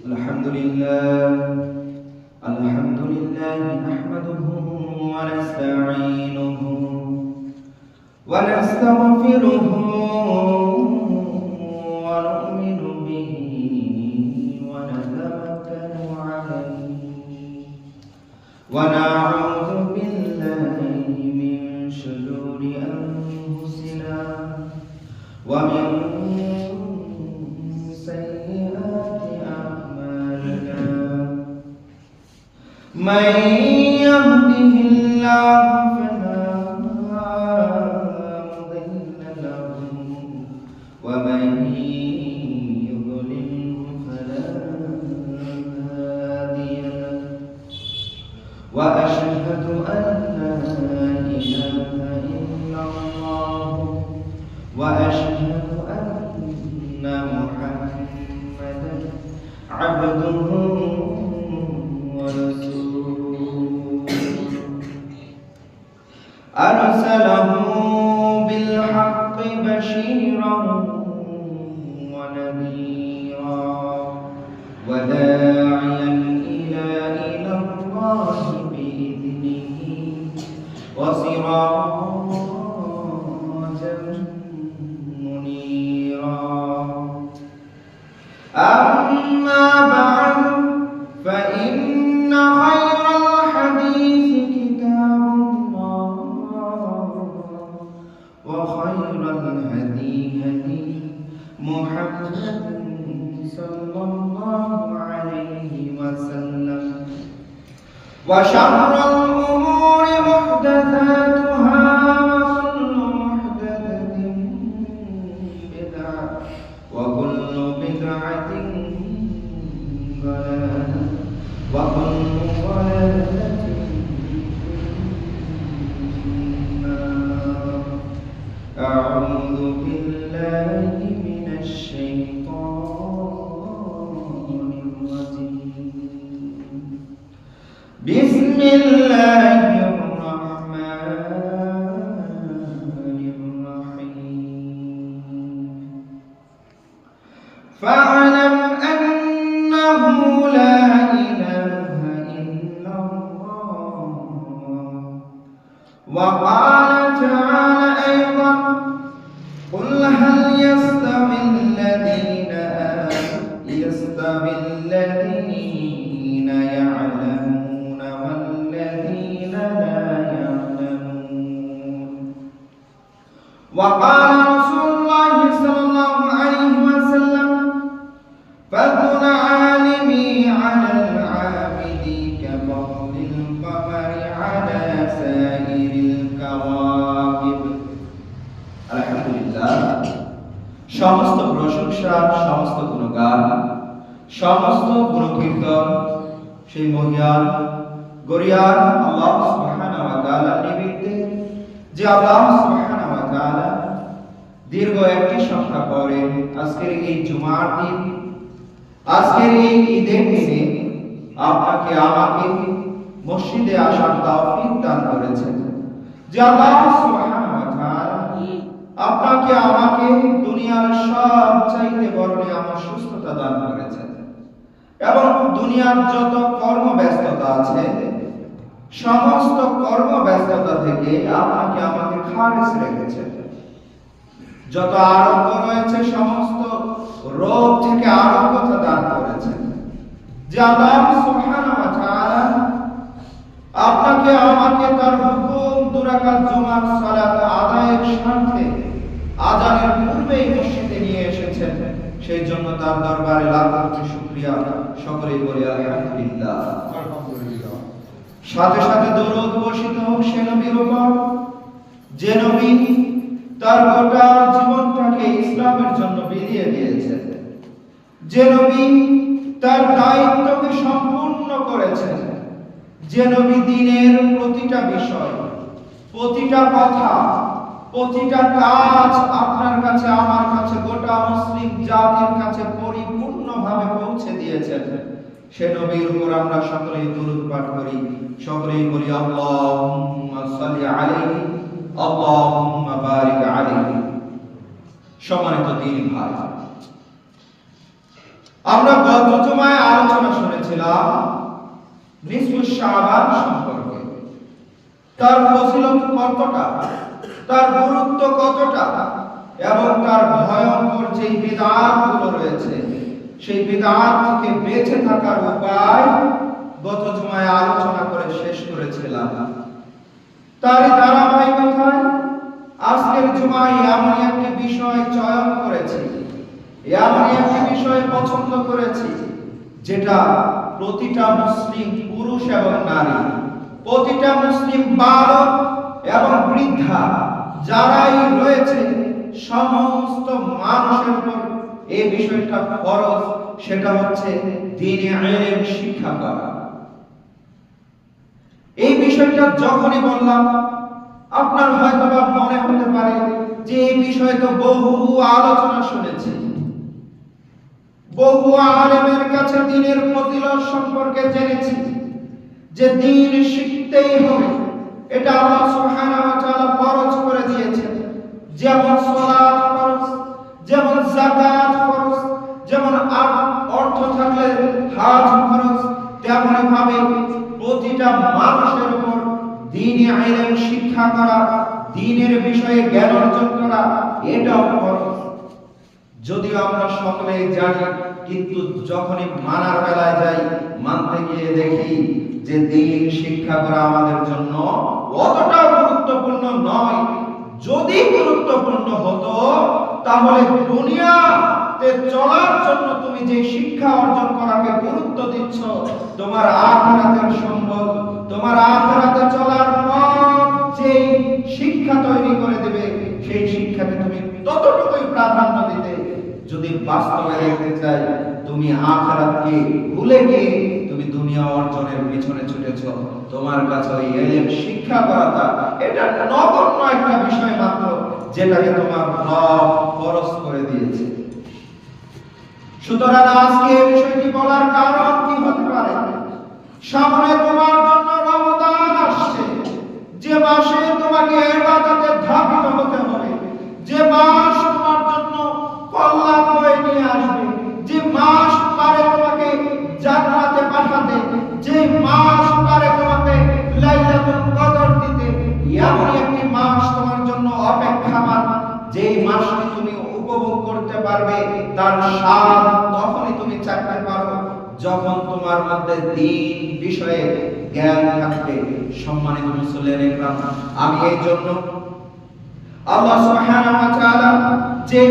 الحمد لله نحمده ونستعينه ونستغفره ونؤمن به ونتوكل عليه ونعوذ بالله من شرور أنفسنا ومن سيئات أعمالنا من يهده الله فلا مضل له ومن يضلل فلا هادي له وأشهد أن لا إله إلا الله وأشهد أن محمدا عبده ورسوله أرسله بالحق بشيرا ونذيرا وداعيا إلى الله بإذنه وسراجا منيرا أما بعد فإن خير الحديث كتاب الله وخير الهدي هدي محمد صلى الله عليه وسلم وشر الأمور محدثاتها وكل محدثة بدعة وكل بدعة ضلالة وكل ضلالة أعوذ بالله من الشيطان الرجيم بسم الله الرحمن الرحيم فاعلم أنه لا إله إلا الله وقال تعالى أيضا قل هل يستوي الذين يعلمون والذين لا يعلمون وقال رسول الله صلى الله عليه وسلم فضل عالمي على العابد كفضل القمر على سائر الكواكب আলহামদুলিল্লাহ সমস্ত প্রশংসা সমস্ত গুণগান সমস্ত গুণকীর্তন সেই মহিয়ান গরিয়ান আল্লাহ সুবহানাহু ওয়া তাআলা নিমিত্তে যে আল্লাহ সুবহানাহু ওয়া তাআলা দীর্ঘ একটি সপ্তাহ পরে আজকের এই জুমার দিন আজকের এই ঈদের দিনে আপনাকে আমাকে মসজিদে আসার তৌফিক দান করেছেন যে আল্লাহ সুবহানাহু ওয়া তাআলা আপনাকে আমাকে দুনিয়ার সব চাইতে বড় নিয়ামত সুস্থতা দান করেছেন এবং দুনিয়ার যত কর্মব্যস্ততা আছে সমস্ত কর্মব্যস্ততা থেকে আপনাকে আমাকে খারিজ রেখেছেন যত আরোগ্য রয়েছে সমস্ত রোগ থেকে আরোগ্যতা দান করেছেন যে আল্লাহ সুবহানাহু ওয়া তাআলা আপনাকে আমাকে তার হুকুম দুরাকাত জুমার সালাত আদায়ের স্বার্থে আযানের পূর্বেই মসজিদে নিয়ে এসেছেন সেই জন্য তার দরবারে লাখ কোটি শুকরিয়া সকলেই বলি আলহামদুলিল্লাহ আলহামদুলিল্লাহ সাথে সাথে দরুদ বর্ষিত হোক সে নবীর উপর যে নবী তার গোটা জীবনটাকে ইসলামের জন্য বিলিয়ে দিয়েছেন যে নবী তার দায়িত্বকে সম্পূর্ণ করেছেন যে নবী দ্বীনের প্রতিটা বিষয় প্রতিটা কথা প্রতিটা কাজ আপনার কাছে আমার কাছে গোটা মুসলিম জাতির কাছে পরিপূর্ণভাবে পৌঁছে দিয়েছেন সে নবীর উপর আমরা সকলেই দরুদ পাঠ করি সকলেই বলি আল্লাহুম্মা সাল্লি আলাইহি আল্লাহুম্মা বারিক আলাইহি। সম্মানিত দিনী ভাই, আমরা গত জুমায় আলোচনা শুনেছিলাম নিসফুশ শাবান সম্পর্কে, তার ফজিলত কতটা, তার গুরুত্ব কতটা, এবং তার ভয়ঙ্কর যে বিদআতগুলো রয়েছে সেই বিদআত থেকে বেঁচে থাকার উপায় গত জুমায় আলোচনা করে শেষ করেছিলাম। তারই ধারাবাহিকতায় আজকের জুমায় এমন একটি বিষয় চয়ন করেছি, এমন একটি বিষয় পছন্দ করেছি যেটা প্রতিটা মুসলিম পুরুষ এবং নারী, প্রতিটা মুসলিম বালক এবং বৃদ্ধা যারাই রয়েছে সমস্ত মানুষের উপর এই বিষয়টা ফরজ, সেটা হচ্ছে দ্বীনে ইলম শিক্ষা করা। এই বিষয়টা যখনই বললাম আপনার হয়তোবা মনে হতে পারে যে এই বিষয়ে তো বহু আলোচনা শুনেছি, বহু আলেমের কাছে দ্বীনের ফজিলত সম্পর্কে জেনেছি, যে দ্বীন শিখতেই হবে, এটা আল্লাহ সুবহানাহু ওয়া তাআলা ফরজ করে দিয়েছেন। যেমন সালাত ফরজ, যেমন যাকাত ফরজ, যেমন অর্থ থাকলে হজ ফরজ, তেমনি ভাবে প্রতিটা মানুষের উপর দ্বীনে ইলম শিক্ষা করা, দ্বীনের বিষয়ে জ্ঞান অর্জন করা, এটাও ফরজ। যদিও আমরা সকলেই জানি, কিন্তু যখনই মানার বেলায় যাই, মানতে গিয়ে দেখি যে দ্বীন শিক্ষা করা আমাদের জন্য অতটা গুরুত্বপূর্ণ নয়। যদি গুরুত্বপূর্ণ হতো তাহলে দুনিয়াতে চলার জন্য তুমি যে শিক্ষা অর্জন করাকে গুরুত্ব দিচ্ছ, তোমার আখিরাতের সম্পদ, তোমার আখিরাতে চলার পথ যে শিক্ষা তৈরি করে দেবে, সেই শিক্ষাকে তুমি ততটুকুই প্রাধান্য দিতে। যদি বাস্তবে দেখতে চাই, তুমি আখিরাতকে ভুলে গিয়ে তুমি দুনিয়া অর্জনের পিছনে ছুটেছো, তোমার কাছে ওই ইলম শিক্ষা করাটা এটা নগণ্য একটা বিষয় মাত্র, যেটাকে তোমার রব ফরজ করে দিয়েছে। সুতরাং আজকে এই বিষয়টি বলার কারণ কি হতে পারে? সামনে তোমার জন্য রমজান আসছে, যে মাসে তোমাকে ইবাদতে ধাবিত হতে হবে, যে মাস তোমার জন্য কল্যাণ বয়ে নিয়ে আসবে, যে মাস পারে তোমাকে জান্নাতে পাঠাতে, যে মাস পারে তোমাকে লাইলাতুল কদর দিতে, এমন একটি মাস তোমার জন্য অপেক্ষামান, যে মাসটি তুমি উপভোগ করতে পারবে, তার স্বাদ তখনই তুমি চাইতে পারো যখন তোমার মধ্যে দ্বীন বিষয়ে জ্ঞান থাকবে। সম্মানিত মুসলিম ইকরাম, আমি এই জন্য আল্লাহ সুবহানাহু ওয়া তাআলা যে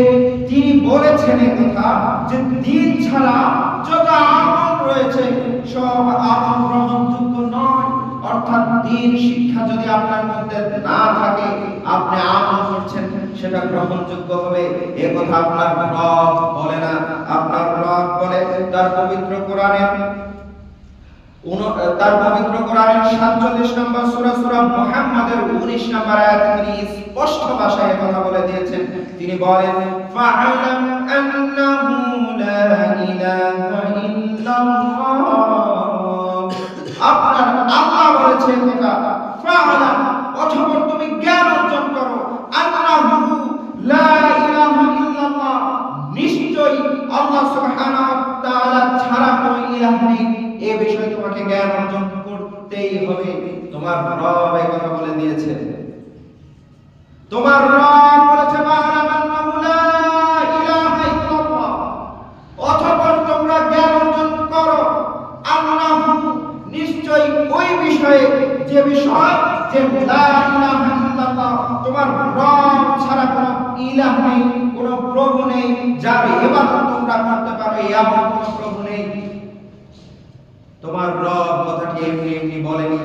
তিনি বলেছেন এই কথা, যে দ্বীন ছাড়া যত আমল রয়েছে সব আমল গ্রহণযোগ্য নয়। অর্থাৎ দ্বীন শিক্ষা যদি আপনার মধ্যে না থাকে, আপনি আমল করছেন, সেটা গ্রহণযোগ্য হবে এ কথা আপনার রব বলে না। আপনার রব বলে তার পবিত্র কোরআনের 47 নম্বর সূরা মুহাম্মাদের 19 নম্বর আয়াতে তিনি স্পষ্ট ভাষায় কথা বলে দিয়েছেন। তিনি বলেন, ফা'আলাম আন্নাহু লা ইলাহা ইল্লাল্লাহ। আপনার আল্লাহ বলেছেন কথা, ফা'আলাম, অথবা তুমি জ্ঞান অর্জন করো, আন্নাহু লা ইলাহা ইল্লাল্লাহ, নিশ্চয়ই আল্লাহ সুবহানাহু ওয়া তাআলা ছাড়া কোনো ইলাহ নেই। এই বিষয়ে তোমাকে জ্ঞান অর্জন করতেই হবে। তোমার রব এই কথা বলে দিয়েছে। তোমার রব বলেছে, অতঃপর তোমরা জ্ঞান অর্জন করো, আল্লাহু, নিশ্চয়ই ওই বিষয়ে, যে বিষয় যে লা ইলাহা ইল্লাল্লাহ, তোমার রব ছাড়া কোনো ইলাহ নেই, কোনো প্রভু নেই, যার ইবাদত তোমরা করতে পারো, এমন কোনো প্রভু নেই। তোমার রব কথাটি এমনি এমনি বলেনি।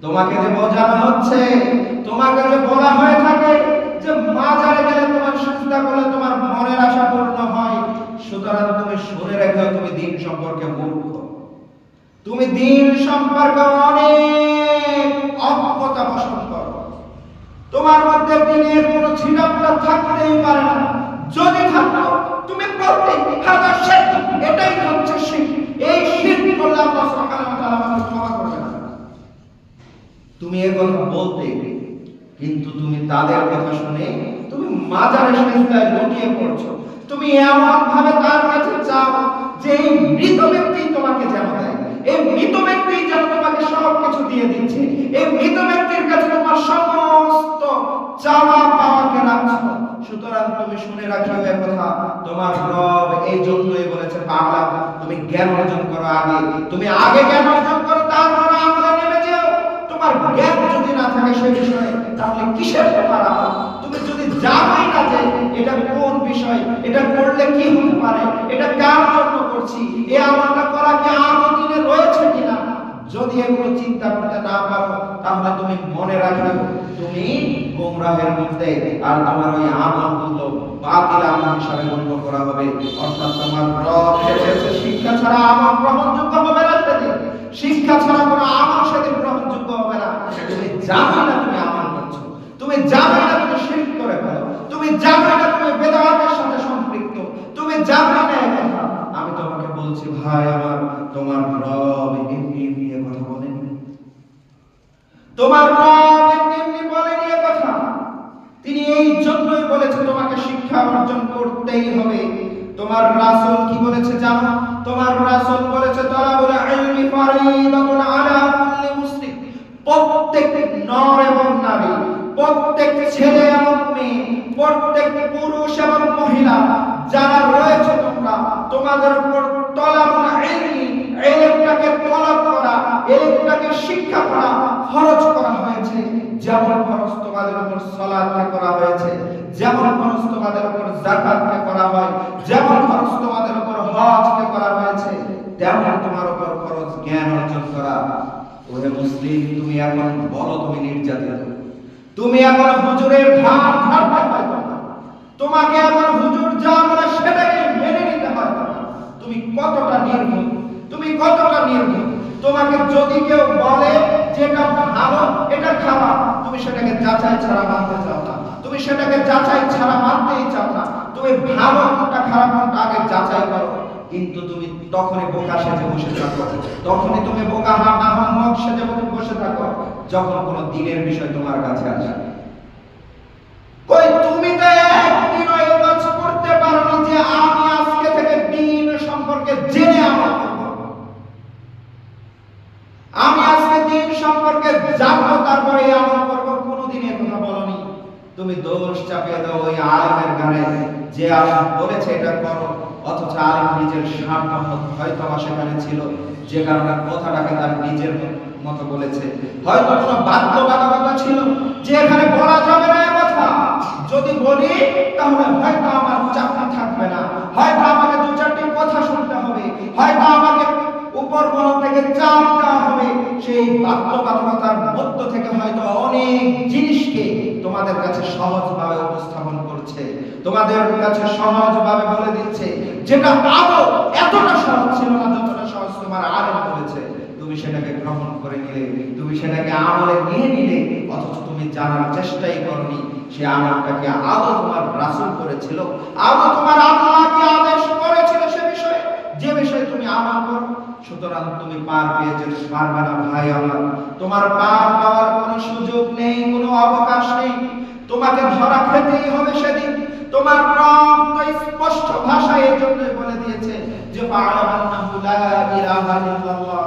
তোমাকে যে বোঝানো হচ্ছে, তোমাকে যে বলা হয়ে থাকে যে মাজারে গেলে তোমার সিজদা করলে তোমার মনের আশা পূর্ণ হয়, সুতরাং তুমি শুনে রেখো, তুমি দ্বীন সম্পর্কে মূর্খ, তুমি দ্বীন সম্পর্কে অনেক অজ্ঞতা পোষণ করো। তোমার মধ্যে দ্বীনের কোনো ছিটাফোঁটা থাকতেই পারে না। যদি থাকতো তুমি বলতে হাদা শিরক, এটাই হচ্ছে শিরক, এই শিরক করলে আল্লাহ সুবহানাহু ওয়া তাআলা আমাকে ক্ষমা করবে না। তুমি এই কথা বলতে, কিন্তু তুমি তাদের কথা শুনে তুমি মাজারে সিজদায় লুটিয়ে পড়ছো। তুমি এমন ভাবে তার কাছে যাও যে এই মৃত ব্যক্তি তোমাকে যেন দেয়, এই মৃত ব্যক্তি যেন তোমাকে সব কিছু দিয়ে দিচ্ছে, এই মৃত ব্যক্তির কাছে তোমার সমস্ত চাওয়া পাওয়াকে রাখছো। সুতরাং তুমি শুনে রাখিও এই কথা, তোমার রব এই জন্যই বলেছে পাগলা তুমি জ্ঞান অর্জন করো, আগে তুমি আগে জ্ঞান অর্জন করো, তারপর আমলে নেমে যাও। তোমার জ্ঞান যদি না থাকে সেই বিষয়ে, তাহলে কিসের তোমার আমল? তুমি যদি জানোই না যে এটা কোন বিষয়, এটা করলে কি হতে পারে, এটা কার জন্য করছি, এই আমলটা করা কি আমার দিনে রয়েছে কিনা, যদি এগুলো চিন্তা করতে না পারো, তাহলে তুমি মনে রাখো তুমি গোমরাহের মধ্যে, আর তোমার ওই আমলগুলো বাতিল আমল হিসাবে গণ্য করা হবে। অর্থাৎ তোমার রব এসেছে শিক্ষা ছাড়া আমল গ্রহণযোগ্য হবে না, সেদিন শিক্ষা ছাড়া কোনো আমল সেদিন গ্রহণযোগ্য হবে না। তুমি জানো না তুমি আমল করছো, তুমি জানো না তুমি শিরক করে ফেলো, তুমি জানো না তুমি বেদাতের সাথে সম্পৃক্ত, তুমি জানো না কথা। আমি তোমাকে বলছি ভাই আমার, তোমার রব এমনি এমনি কথা বলেন, তোমার রব এমনি এমনি বলেন এই কথা। তিনি এই জন্যই বলেছে তোমাকে শিক্ষা অর্জন করতেই হবে। তোমার রাসূল কি বলেছে জানো? তোমার রাসূল বলেছে তালাবুল ইলমি ফারিদাতুন আলা কুল্লি মুসলিম। প্রত্যেক নর এবং নারী, প্রত্যেক ছেলে এবং মেয়ে, প্রত্যেক পুরুষ এবং মহিলা যারা রয়েছে তোমরা, তোমাদের উপর তালাবুল ইলমি, ইলমটাকে তলব করা, ইলমটাকে শিক্ষা করা ফরজ করা হয়েছে। যেমন ফরজ তোমাদের উপর সালাতকে করা হয়েছে, যেমন ফরজ তোমাদের উপর যাকাতকে করা হয়, যেমন ফরজ তোমাদের উপর হজকে করা হয়েছে, তেমন তোমার উপর ফরজ জ্ঞান অর্জন করা। ওহে মুসলিম, তুমি এখন বলো তুমি নির্যাতিত, তুমি এখন হুজুরের ধার ধারতে হয় না, তোমাকে এখন হুজুর যা বলে সেটাকে মেনে নিতে হয় না। তুমি কতটা নির্ভুল, তুমি কতটা নির্ভুল। তোমাকে যদি কেউ বলে যে এটা ভালো এটা খারাপ, তুমি সেটাকে যাচাই ছাড়া মানতে চাও না, তুমি সেটাকে যাচাই ছাড়া মানতেই চাও না। তুমি ভালো কোনটা খারাপ কোনটা আগে যাচাই করো। কিন্তু তুমি তখনই বোকা সেজে বসে থাকো, তখনই তুমি বোকা আহম্মক সেজে বসে থাকো যখন কোনো দ্বীনের বিষয় তোমার কাছে আসে। কই তুমি তো একদিন ওই কাজ করতে পারো না যে আমি আজকে থেকে দ্বীন সম্পর্কে জেনে আমল করব, আমি আজকে দ্বীন সম্পর্কে জানবো তারপরে আমল করব। কোনোদিন এই কথা বলনি। তুমি দোষ চাপিয়ে দাও ওই আলেমের গানে, যে আলেম বলেছে এটা করো, অথচ আলেম নিজের স্বার্থ হয়তো সেখানে ছিল, যে কারণে কথাটাকে তার নিজের মতো বলেছে। হয়তো কোনো বাধ্যবাধকতা ছিল যে এখানে বলা যাবে না কথা, যদি বলি তাহলে হয়তো আমার চাকরি থাকবে না, হয়তো আমাকে দু চারটি কথা শুনতে হবে, হয়তো আমাকে উপর মহল থেকে চাপ দেওয়া হবে। সেই বাধ্যবাধকতার মধ্য থেকে হয়তো অনেক জিনিসকে তোমাদের কাছে সহজভাবে উপস্থাপন করছে, তোমাদের কাছে সহজভাবে বলে দিচ্ছে, যেটা আদৌ এতটা সহজ ছিল না যতটা সহজ তোমার আলেম বলেছে। তুমি সেটাকে গ্রহণ করে নিলে, তুমি সেটাকে আমলে নিয়ে নিলে, অথচ তুমি জানার চেষ্টাই করনি সে আমলটাকে আদৌ তোমার রাসূল করেছিল, আদৌ তোমার আল্লাহ কি আদেশ করেছিল সে বিষয়ে, যে বিষয়ে তুমি আমল করো। সুতরাং তুমি পার পেয়ে যেতে পারবে না ভাই আমার, তোমার পার পাওয়ার কোনো সুযোগ নেই, কোনো অবকাশ নেই। তোমাকে ধরা খেতেই হবে সেদিন। তোমার রব তো স্পষ্ট ভাষায় এই জন্যই বলে দিয়েছে যে ফাআলাম আন্নাহু লা ইলাহা ইল্লাল্লাহ।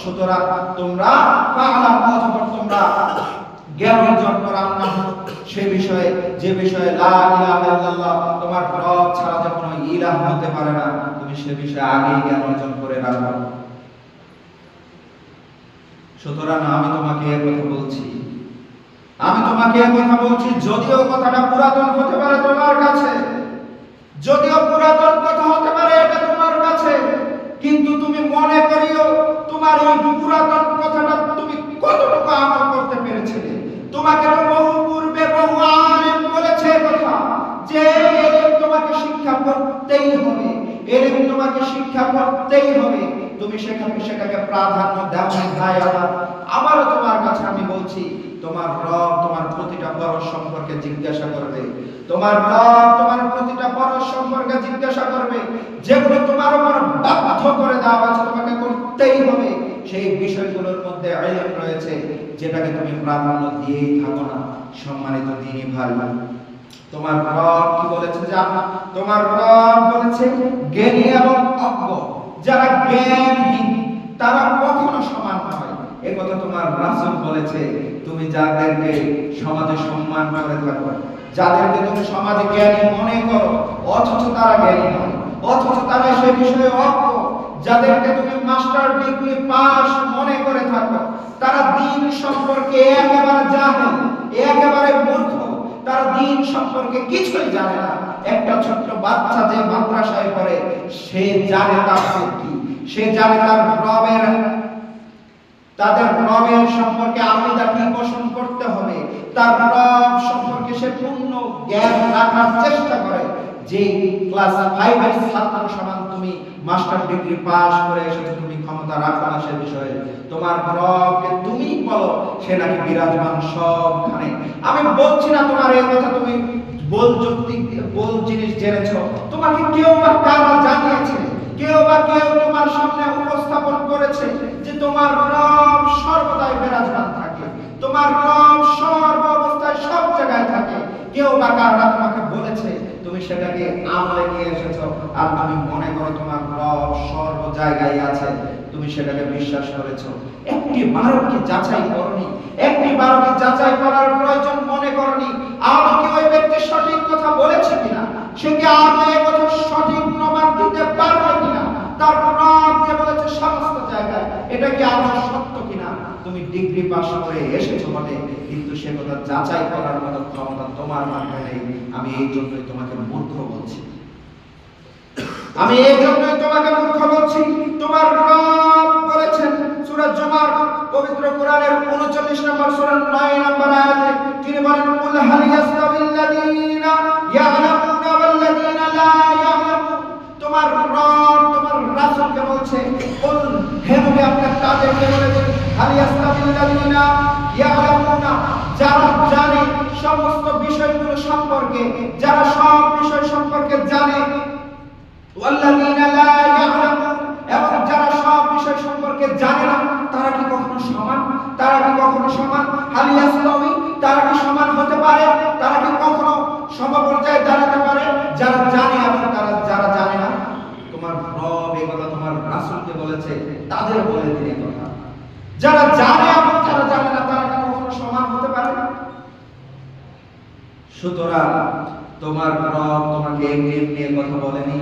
সুতরাং তোমরা ফাআলাম, অথবা তোমরা জ্ঞান অর্জন করো আন্নাহু, সে বিষয়ে, যে বিষয়ে লা ইলাহা ইল্লাল্লাহ, তোমার রব ছাড়া যে কোনো ইলাহ হতে পারে না, তুমি সে বিষয়ে আগেই জ্ঞান অর্জন করে রাখো। সুতরাং আমি তোমাকে এই কথা বলছি, আমি তোমাকে এই কথা বলছি, যদিও কথাটা পুরাতন হতে পারে তোমার কাছে, যদিও পুরাতন কথা হতে পারে এটা তোমার কাছে, কিন্তু তুমি মনে করিও তোমার এই পুরাতন কথাটা তুমি কতটুকু আমল করতে পেরেছিলে। তোমাকে তো বহু পূর্বে বহু আলেম বলেছে কথা যে এলেম তোমাকে শিক্ষা করতেই হবে, এলেম তোমাকে শিক্ষা করতেই হবে। তুমি সেটাকে প্রাধান্য দাও না ভাই আমার। আবারও তোমার কাছে আমি বলছি, তোমার রব তোমার প্রতিটা পরশ সম্পর্কে জিজ্ঞাসা করবে, তোমার রব তোমার প্রতিটা পরশ সম্পর্কে জিজ্ঞাসা করবে, যেগুলো তোমার উপর বাধ্য করে দেওয়া আছে তোমাকে করতেই হবে। সেই বিষয়গুলোর মধ্যে ইলম রয়েছে, যেটাকে তুমি প্রাধান্য দিয়েই থাকো না। সম্মানিত দ্বীনি ভাই, তোমার রব কি বলেছে জানো? তোমার রব বলেছে জ্ঞানী এবং অজ্ঞ, যারা জ্ঞানহীন তারা কখনো সমান নয়। এই কথা তোমার রাসূল বলেছে। তুমি যাদেরকে সমাজে সম্মান করে থাকো, যাদেরকে তুমি সমাজে জ্ঞানী মনে করো, অথচ তারা জ্ঞানী নয়, অথচ তারা সে বিষয়ে অজ্ঞ, যাদেরকে তুমি মাস্টার ডিগ্রি পাস মনে করে থাকো, তারা দ্বীন সম্পর্কে একেবারে জাহেল, একেবারে মূর্খ, তারা দ্বীন সম্পর্কে কিছুই জানে না। একটা ছোট্ট বাচ্চা যে মাদ্রাসায় পড়ে সে জানে তাফসীর কি, সে জানে তার রবের, তাদের রবের সম্পর্কে আকীদা কি পোষণ করতে হবে, তার রব সম্পর্কে সে পূর্ণ জ্ঞান রাখার চেষ্টা করে। যে ক্লাস 5 এর ছাত্র সমান তুমি মাস্টার ডিগ্রি পাস করে এসেছো, তুমি ক্ষমতা রাখো না সে বিষয়ে। তোমার রবকে তুমি বলো সে নাকি বিরাজমান সবখানে। আমি বলছি না তোমার এই কথা তুমি বল যুক্তি বল জিনিস জেনেছো, তোমাকে কেউ বা কারা জানিয়েছে, কেউ বা কেউ তোমার সামনে উপস্থাপন করেছে যে তোমার রব সর্বদাই বিরাজমান থাকে, তোমার রব সর্ব অবস্থায় সব জায়গায় থাকে। কেউ বা কারা তোমাকে বলেছে, তুমি সেটাকে আমলে নিয়ে এসেছো আর তুমি মনে করো তোমার রব সর্ব জায়গায় আছে, তুমি সেটাকে বিশ্বাস করেছো। একটি বারও কি যাচাই করনি? একটি বারও কি যাচাই করার প্রয়োজন মনে করনি? আদৌ কি ওই ব্যক্তি সঠিক কথা বলেছে কিনা, সে কি আদৌ এই কথা সঠিক প্রমাণ দিতে পারবে কিনা? তার রব যে বলেছে সমস্ত জায়গায়, এটা কি আদৌ সত্য কিনা? তুমি ডিগ্রি পাস করে এসেছো বটে, কিন্তু সে কথা যাচাই করার মতো ক্ষমতা তোমার মাঝে নেই। আমি এই জন্যই তোমাকে মূর্খ বলছি, আমি এই জন্যই তোমাকে মূর্খ বলছি। তোমার রব বলেছেন সূরা জুমার পবিত্র কোরআনের 39 নম্বর সূরা 9 নম্বর আয়াতে তিনি বলেন, কুল হাল ইয়াস্তাবিল্লাযীনা ইয়া'লামুনা ওয়াল্লাযীনা লা ইয়া'লামুন। তোমার রব তোমার রাসূলকে বলছে, কুল হে নবী আপনি তাদেরকে বলে দিন, হাল ইয়াস্তাবিল্লাযীনা ইয়া'লামুনা, যারা জানে সমস্ত বিষয়গুলো সম্পর্কে, যারা সব বিষয় সম্পর্কে জানে, ওয়াল্লাযীনা লা ইয়া'লামুন, এবং যারা সব বিষয় সম্পর্কে জানে না, তারা কি কখনো সমান? তারা কি কখনো সমান? হাল ইয়াস্তাওয়ি, তারা কি সমান হতে পারে? তারা কি কখনো সমপর্যায়ে দাঁড়াতে পারে? যারা জানে এবং তারা যারা জানে না। তোমার রব এই কথা তোমার রাসূলকে বলেছে, তাদের বলে দিন এই কথা। যারা জানে এবং যারা জানে না, তারা কি কখনো সমান হতে পারে? সুতরাং তোমার রব তোমাকে এমনি এমনি কথা বলেনি,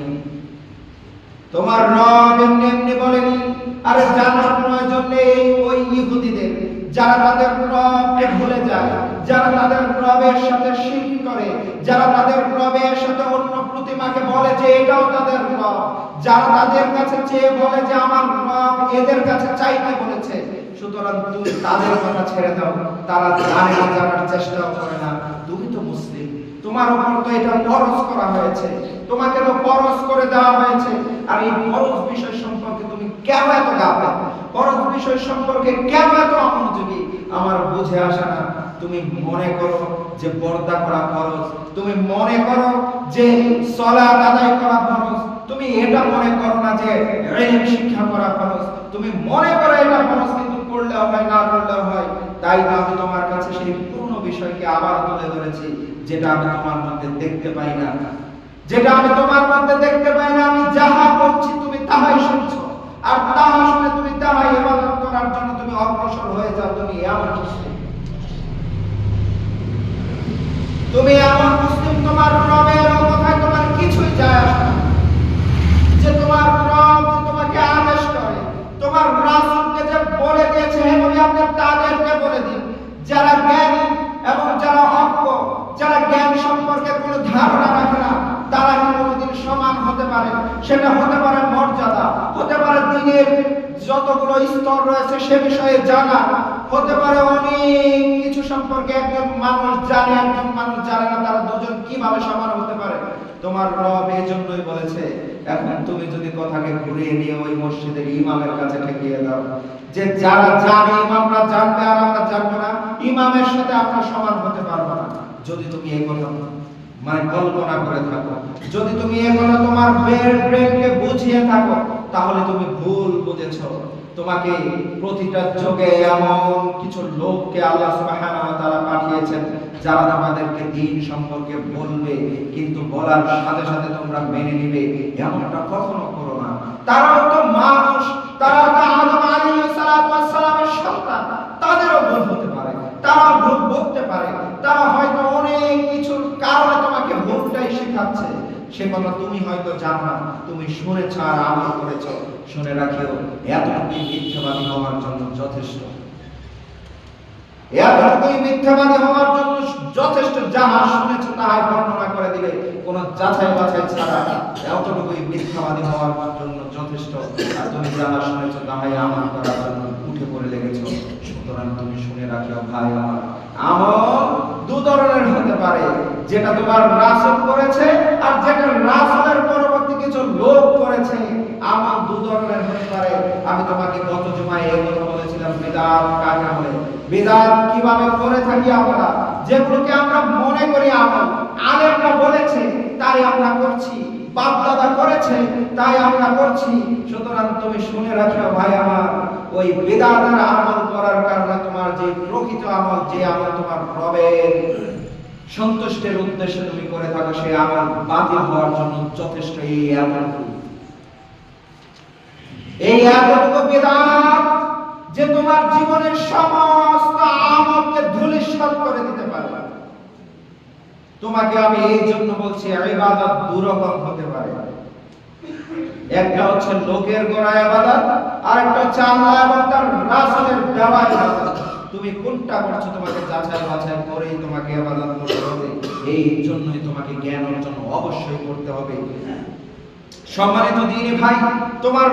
তোমার রব এমনি এমনি বলেনি। আরে জানার প্রয়োজন নেই ওই ইহুদিদের, যারা তাদের রবকে ভুলে যায়, যারা তাদের রবের সাথে শিরক করে, যারা তাদের রবের সাথে অন্য প্রতিমাকে বলে যে এটাও তাদের রব, যারা তাদের কাছে চেয়ে বলে যে আমার রব এদের কাছে চাইতে বলেছে। সুতরাং তুমি তাদের কথা ছেড়ে দাও, তারা জানে না, জানার চেষ্টাও করে না। তুমি তো মুসলিম, তোমার উপর তো এটা ফরজ করা হয়েছে, তোমাকে তো ফরজ করে দেওয়া হয়েছে। আর এই ফরজ বিষয় সম্পর্কে তুমি কেন এত গাফেল? ফরজ বিষয় সম্পর্কে কেন এত অমনোযোগী? আমার বুঝে আসে না। তুমি মনে করো যে পর্দা করা ফরজ, তুমি মনে করো যে সালাত আদায় করা ফরজ, তুমি এটা মনে করো না যে ইলম শিক্ষা করা ফরজ, তুমি মনে করো এটা ফরজ, কিন্তু করলেও হয় না করলেও হয়। তাই তো আমি তোমার কাছে সেই পুরনো বিষয়কে আবার তুলে ধরেছি, যেটা আমি তোমার মধ্যে দেখতে পাই না, যেটা আমি তোমার মধ্যে দেখতে পাই না। আমি যাহা বলছি তুমি তাহাই শুনছো, আর তাহা শুনে তুমি তাহাই ইবাদত করার জন্য তুমি অগ্রসর হয়ে যাও। তুমি এমন মুসলিম, তুমি এমন মুসলিম, তোমার রবের কথায় তোমার কিছুই যায় আসে না। যে তোমার রব যে তোমাকে আদেশ করে, তোমার রাসূলকে যে বলে দিয়েছে হে নবী আপনি তাদেরকে বলে দিন, যারা জ্ঞানী এবং যারা অজ্ঞ, যারা জ্ঞান সম্পর্কে কোনো ধারণা রাখে না, তারা কি কোনোদিন সমান হতে পারে? সেটা হতে পারে মর্যাদা, হতে পারে দ্বীনের যতগুলো স্তর রয়েছে সে বিষয়ে জানা, হতে পারে অনেক কিছু সম্পর্কে একজন মানুষ জানে একজন মানুষ জানে না, তারা দুজন কিভাবে সমান হতে পারে? তোমার রব এই জন্যই বলেছে। এখন তুমি যদি কথাকে ঘুরিয়ে নিয়ে ওই মসজিদের ইমামের কাছে ঠেকিয়ে দাও যে যারা জানে ইমামরা জানবে আর আমরা জানবো না, ইমামের সাথে আমরা সমান হতে পারবো না, যদি তুমি এই কথা কল্পনা করে থাকো, যদি তুমি এই কথা তোমার ব্রেনকে বুঝিয়ে থাকো, তাহলে তুমি ভুল বুঝেছো। তোমাকে প্রতিটা যুগে এমন কিছু লোককে আল্লাহ সুবহানাহু ওয়া তাআলা পাঠিয়েছেন যারা তোমাদেরকে দ্বীন সম্পর্কে বলবে, কিন্তু বলার সাথে সাথে তোমরা মেনে নিবে, এমনটা কখনো করো না। তারাও তো মানুষ, তারাও তো আদম আলাইহিস সালামের সন্তান, তাদেরও ভুল হতে পারে, তারা ভুল বলতে পারে, তারা হয়তো অনেক কিছুর কারণে তোমাকে ভুলটাই শেখাচ্ছে, সে কথা তুমি হয়তো জানো না, তুমি শুনেছ আর আমল করেছ। শুনে রাখিও, এতটুকুই মিথ্যাবাদী হওয়ার জন্য যথেষ্ট, এতটুকুই মিথ্যাবাদী হওয়ার জন্য যথেষ্ট। যাহা শুনেছ তাহাই বর্ণনা করে দিলে কোনো যাচাই বাছাই ছাড়া, এতটুকুই মিথ্যাবাদী হওয়ার জন্য যথেষ্ট। আর তুমি যাহা শুনেছ তাহাই আমল করার জন্য উঠে পড়ে লেগেছো। সুতরাং তুমি শুনে রাখিও ভাই আমার, আমল দু ধরনের হতে পারে, যেটা তোমার রাসূল করেছে আর যেটা রাসূলের পরবর্তী কিছু লোক করেছে। আমল দু ধরনের হতে পারে। আমি তোমাকে গত জুমায় এই কথা বলেছিলাম, বিদআত কাকে বলে, বিদআত কিভাবে করে থাকি আমরা, যেগুলোকে আমরা মনে করি আমল, আলেমরা বলেছে তাই আমরা করছি, বাপ দাদা করেছে তাই আমরা করছি। সুতরাং তুমি শুনে রাখিও ভাই আমার, ওই বিদআতের আমল করার কারণে তোমার যে প্রকৃত আমল, যে আমল তোমার রবের সন্তুষ্টির উদ্দেশ্যে তুমি করে থাকো, সেই আমল বাতিল হওয়ার জন্য যথেষ্ট। এই এতটুকু বিদআত যে তোমার জীবনের সমস্ত আমলকে ধূলিসাৎ করে দিতে পারে। তোমাকে আমি এই জন্য বলছি, ইবাদত দুরকম হতে পারে। একটা হচ্ছে লোকের গড়া ইবাদত, আর একটা হচ্ছে আল্লাহ এবং তার রাসূলের দেওয়া ইবাদত। তুমি কোনটা করছো তোমাকে যাচাই বাছাই করেই তোমাকে ইবাদত করতে হবে। এই জন্যই তোমাকে জ্ঞান অর্জন অবশ্যই করতে হবে। সম্মানিত দ্বীনি ভাই, তোমার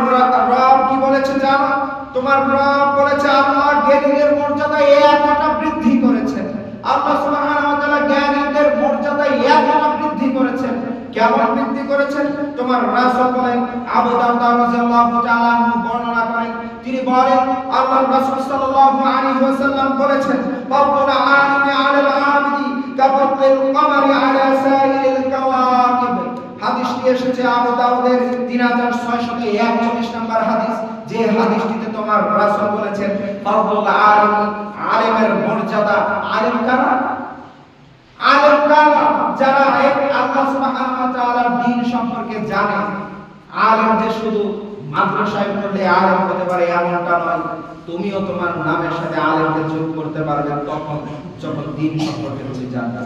রব কি বলেছে জানো? তোমার রব বলেছে আল্লাহ জ্ঞানীদের মর্যাদা এতটা বৃদ্ধি করেছেন। আল্লাহ সুবহানাহু ওয়া তাআলা জ্ঞানীদের মর্যাদা এতটা বৃদ্ধি করেছেন। কেমন বৃদ্ধি করেছেন? তোমার রাসূল বলেন, আবু দারদা রাদিয়াল্লাহু তাআলা আনহু বর্ণনা করেন, তিনি বলেন আল্লাহর রাসূল সাল্লাল্লাহু আলাইহি ওয়াসাল্লাম বলেছেন, ফাদলুল আলিমি আলাল আবিদি কাফাদলিল কমারি আলা সাইরিল কাওয়াকিব। হাদিসটি এসেছে আবু দাউদের 3641 নম্বর হাদিস। যে হাদিসটিতে তোমার রাসূল বলেছেন ফাদলুল আলিম, আলেমের মর্যাদা। আলেম কারা? আলেম কারা? যারা আল্লাহ সুবহানাহু ওয়া তাআলার দ্বীন সম্পর্কে জানে। আলেম যে শুধু মাদ্রাসায় পড়লে আলেম হতে পারে এমনটা নয়। তুমিও তোমার নামের সাথে আলেমকে যোগ করতে পারবে তখন যখন দ্বীন সম্পর্কে তুমি জানবে।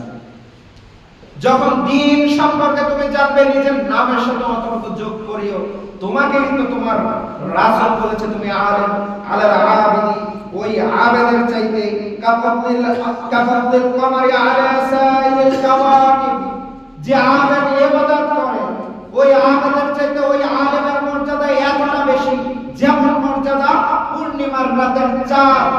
যখন দ্বীন সম্পর্কে তুমি জানবে, নিজের নামের সাথে অতটুকু যোগ করিও। তোমাকে কিন্তু তোমার রাসূল বলেছে তুমি আলেম আলাল আবিদি, ওই আবেদের চাইতে কাফাদলিল কমারি আলা সাইরিল কাওয়াকিব। যে আবেদ ইবাদত করে, ওই আবেদের চাইতে ওই আলেমের মর্যাদা এতটা বেশি, যেমন মর্যাদা পূর্ণিমার রাতের চাঁদ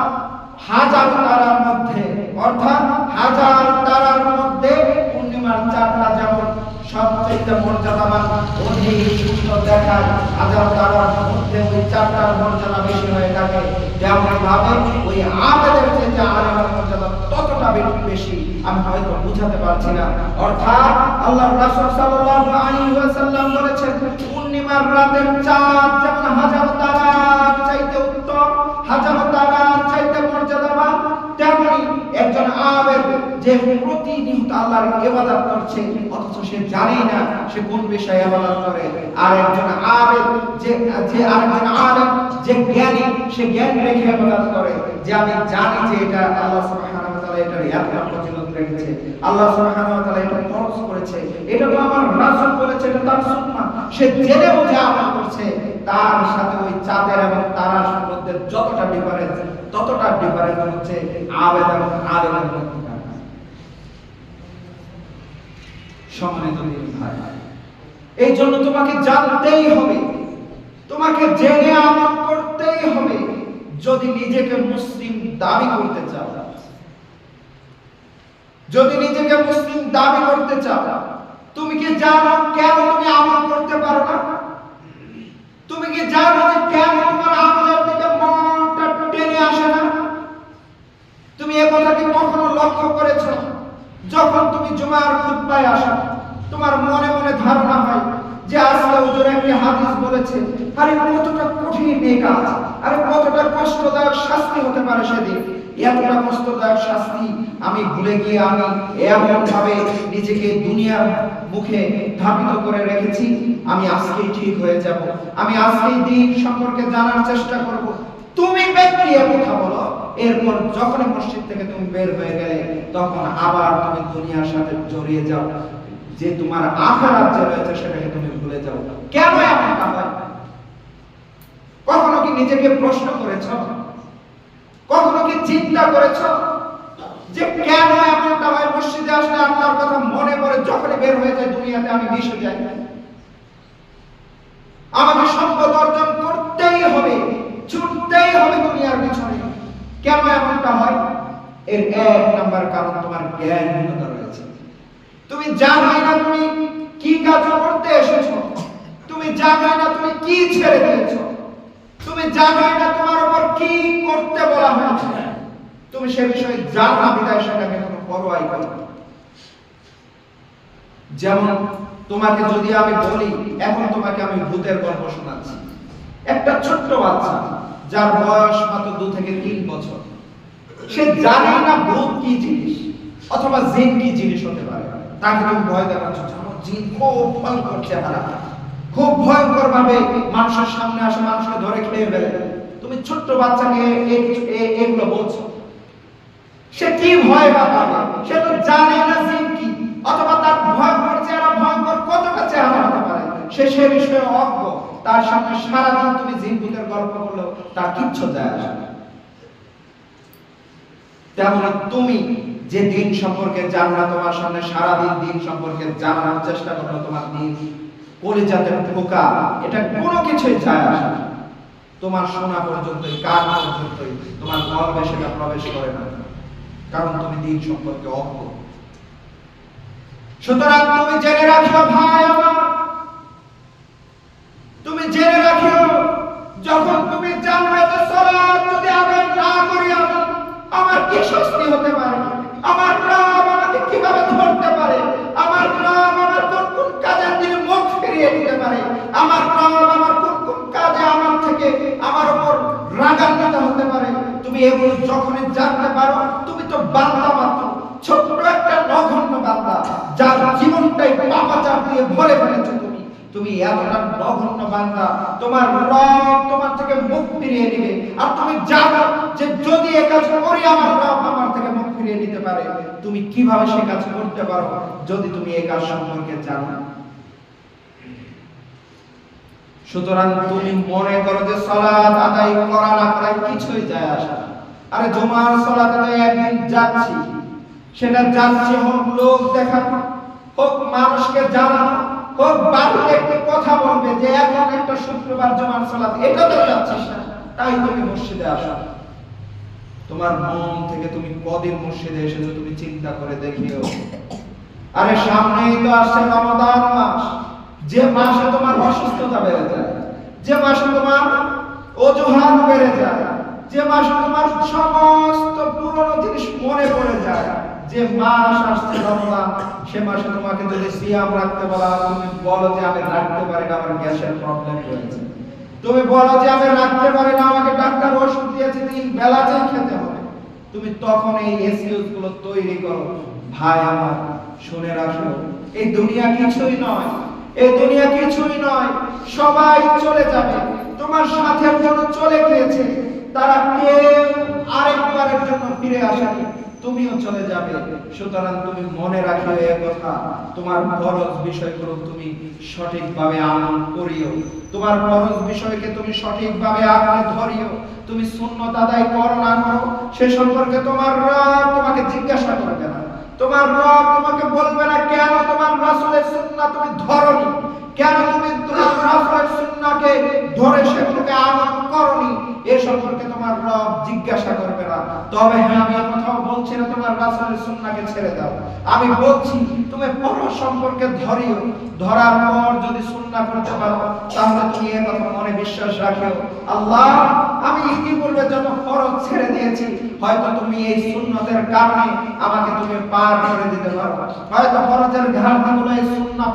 1000 তারার মধ্যে, অর্থাৎ 1000 তারার মধ্যে পূর্ণিমার চাঁদটা যেমন সবচেয়ে মর্যাদাবান, অধিক সুন্দর দেখায়, 1000 তারার মধ্যে ওই চাঁদটার মর্যাদা বেশি হয়ে থাকে। যেমন ভাবে ওই আবেদের চেয়ে আলেমের মর্যাদা ততটা বেশি। আমি হয়তো বুঝাতে পারছি না। অর্থাৎ আল্লাহর রাসূল সাল্লাল্লাহু আলাইহি ওয়াসাল্লাম বলেছেন, পূর্ণিমার রাতের চাঁদ যেমন 1000 তারার চাইতে উত্তম, 1000 তারার চাইতে মর্যাদাবান, তেমনি একজন আবেদ যে প্রতিনিয়ত আল্লাহর ইবাদত করছে অথচ সে জানে না সে কোন বিষয়ে ইবাদত করে। আর একজন আবেদ যে আরেকজন আলেম যে জ্ঞানী, সে জ্ঞান রেখে ইবাদত করে, যে আমি জানি যে এটা আল্লাহ সুবহানাহু ওয়া তাআলা এটার এতটা ফজিলত রেখেছে, আল্লাহ সুবহানাহু ওয়া তাআলা এটা ফরজ করেছে, এটা তো আমার রাসূল বলেছে, এটা তার সুন্নাহ। সে জেনে বুঝে আমল করছে। তার সাথে ওই চাঁদের এবং তারার মধ্যে যতটা ডিফারেন্স, ততটা ডিফারেন্স হচ্ছে আবেদ এবং আলেমের মধ্যে। সম্মানিত ভাই, এই জন্য তোমাকে জানতেই হবে, তোমাকে জেনে আমল করতেই হবে যদি নিজেকে মুসলিম দাবি করতে চাও। যদি নিজেকে মুসলিম দাবি করতে চাও, তুমি কি জানো কেন তুমি আমল করতে পারো না? তুমি কি জানো যে কেন তোমার আমলের দিকে মনটা টেনে আসে না? তুমি এই কথা কি কখনো লক্ষ্য করেছো? যখন তুমি জুমার খুতবায় আসো, তোমার মনে মনে ধারণা হয় যে আজকে হুজুর একটা হাদিস বলেছে, আরে কতটা কঠিন নেক কাজ। আরে কতটা কষ্টদায়ক শাস্তি হতে পারে সেদিন, এতটা কষ্টদায়ক শাস্তি আমি ভুলে গিয়ে আমি এমন ভাবে নিজেকে দুনিয়ার মুখে ধাবিত করে রেখেছি, আমি আজকেই ঠিক হয়ে যাব, আমি আজকেই দিন সম্পর্কে জানার চেষ্টা করব। তুমি ব্যক্তি কথা বলো, এরপর যখন মসজিদ থেকে তুমি বের হয়ে গেলে তখন আবার তুমি দুনিয়ার সাথে জড়িয়ে যাও, যে তোমার আখিরাত যে রয়েছে সেটাকে তুমি ভুলে যাও। কেন এমনটা হয়? কখনো কি নিজেকে প্রশ্ন করেছো? কখনো কি চিন্তা করেছো যে কেন এমনটা হয়? মসজিদে আসলে আল্লাহর কথা মনে পড়ে, যখনই বের হয়ে যায় দুনিয়াতে আমি মিশে যাই, আমাকে সম্পদ অর্জন করতেই হবে, ছুটতেই হবে দুনিয়ার পিছনে। কেন এমনটা হয়? এর এক নাম্বার কারণ তোমার জ্ঞানহীনতা রয়েছে। তুমি জানোই না তুমি কি কাজ করতে এসেছো, তুমি জানোই না তুমি কি ছেড়ে দিয়েছো, তুমি জানোই না তোমার উপর কি করতে বলা হয়েছে, তুমি সে বিষয়ে জানো না বিদায় সেটাকে কোনো পরোয়াই করো না। যেমন তোমাকে যদি আমি বলি, এখন তোমাকে আমি ভূতের গল্প শোনাচ্ছি। একটা ছোট্ট বাচ্চা যার বয়স মাত্র 2 থেকে 3 বছর, সে জানে না ভূত কি জিনিস অথবা জিন কি জিনিস হতে পারে। তাকে তুমি ভয় দেখাচ্ছ, জানো জিন খুব ভয়ঙ্কর চেহারা, খুব ভয়ঙ্কর ভাবে মানুষের সামনে আসে, মানুষকে ধরে খেয়ে ফেলে। তুমি ছোট্ট বাচ্চাকে এগুলো বলছো, সে কি ভয় পাবে? সে তো জানে না জিন কি, অথবা তার ভয়ঙ্কর চেহারা, ভয়ঙ্কর কতটা চেহারা হতে পারে, সে বিষয়ে অজ্ঞ। তার সামনে সারাদিন তুমি জিন ভূতের গল্প বললেও তার কিচ্ছু যায় আসে না। তেমন তুমি যে দিন সম্পর্কে জানো না, তোমার সামনে সারাদিন দিন সম্পর্কে জানার চেষ্টা করো, তোমার দিন কলিজাতে ঢোকা, এটা কোনো কিছুই যায় আসে না। তোমার শোনা পর্যন্তই, কান পর্যন্তই, তোমার কলবে সেটা প্রবেশ করে না, কারণ তুমি দিন সম্পর্কে অজ্ঞ। সুতরাং তুমি জেনে রাখো ভাই আমার, তুমি জেনে রাখো, যখন তুমি জানবে যে সালাত যদি আমি না করি আমার কি শাস্তি হতে পারে, আমার রব আমাকে কিভাবে ধরতে পারে, আমার রব আমার কোন কোন কাজে তিনি মুখ ফিরিয়ে দিতে পারে, আমার রব আমার কোন কোন কাজে আমার থেকে আমার উপর রাগান্বিত হতে পারে, তুমি এগুলো যখনই জানতে পারো, তুমি তো বান্দা মাত্র, ছোট্ট একটা নগণ্য বান্দা, যার জীবনটাই পাপাচার দিয়ে ভরে ফেলেছে। তুমি এতটা নগণ্য বান্দা, তোমার রব তোমার থেকে মুখ ফিরিয়ে নিবে। আর তুমি জানো যে যদি এই কাজ করি আমার রব আমার থেকে মুখ ফিরিয়ে নিতে পারে। তুমি কিভাবে সেই কাজ করতে পারো যদি তুমি এই কাজ সম্পর্কে জানো? সুতরাং তুমি মনে করো যে সালাত আদায় করা না করা কিছুই যায় আসে না। আরে জুমার সালাত আদায় একদিন যাচ্ছি, সেটা যাচ্ছি হোক লোক দেখানো, হোক মানুষকে জানানো, হোক বাড়িতে একটা কথা বলবে যে এখন একটা শুক্রবার জুমার সালাত, এটা তো যাচ্ছিস না, তাই তুমি মসজিদে আসো। তোমার মন থেকে তুমি কদিন মসজিদে এসেছো তুমি চিন্তা করে দেখিও। আরে সামনেই তো আসছে রমাদান মাস, যে মাসে তোমার অসুস্থতা বেড়ে যায়, যে মাসে তোমার অজুহাত বেড়ে যায়, যে মাসে তোমার সমস্ত পুরনো জিনিস মনে পড়ে যায়, যে মাস আসছে রমজান, সে মাসে তোমাকে যদি সিয়াম রাখতে বলা, তুমি বলো যে আমি রাখতে পারি না, আমার গ্যাসের প্রবলেম হয়েছে, তুমি বলো যে আমি রাখতে পারি না, আমাকে ডাক্তার ওষুধ দিয়েছে 3 বেলাতেই খেতে হবে, তুমি তখন এই এক্সকিউজ গুলো তৈরি করো। ভাই আমার শুনে রাখো, এই দুনিয়া কিছুই নয়, এই দুনিয়া কিছুই নয়, সবাই চলে যাবে। তোমার সাথের জন্য চলে গিয়েছে, তারা কেউ আরেকবারের জন্য ফিরে আসেনি, তুমিও চলে যাবে। সুতরাং তুমি মনে রাখো এই কথা, তোমার ফরজ বিষয়গুলো তুমি সঠিকভাবে আমল করিও, তোমার ফরজ বিষয়কে তুমি সঠিকভাবে আঁকড়ে ধরিও। তুমি সুন্নাত আদায় করো না করো সে সম্পর্কে তোমার রব তোমাকে জিজ্ঞাসা করবে না, তোমার রব তোমাকে বলবে না কেন তোমার রাসূলের সুন্নাহ তুমি ধরনি, কেন তুমি তোমার রাসূলের সুন্নাহকে ধরে সেগুলোকে আমল করনি, এ সম্পর্কে তোমার রব জিজ্ঞাসা করবে না। তবে হ্যাঁ, আমি কথাও বলছি না তোমার রাসূলের সুন্নাহকে ছেড়ে দাও, আমি বলছি তুমি ফরজ সম্পর্কে ধরিও, ধরার পর যদি সুন্নাহ করতে পারো তাহলে তুমি এই কথা মনে বিশ্বাস রাখিও, আল্লাহ আমি ইতিপূর্বে যত ফরজ ছেড়ে দিয়েছি, হয়তো তুমি এই সুন্নতের কারণে আমাকে তুমি পার করে দিতে পারো, হয়তো ফরজের ঘাটতিগুলো এই সুন্নাহ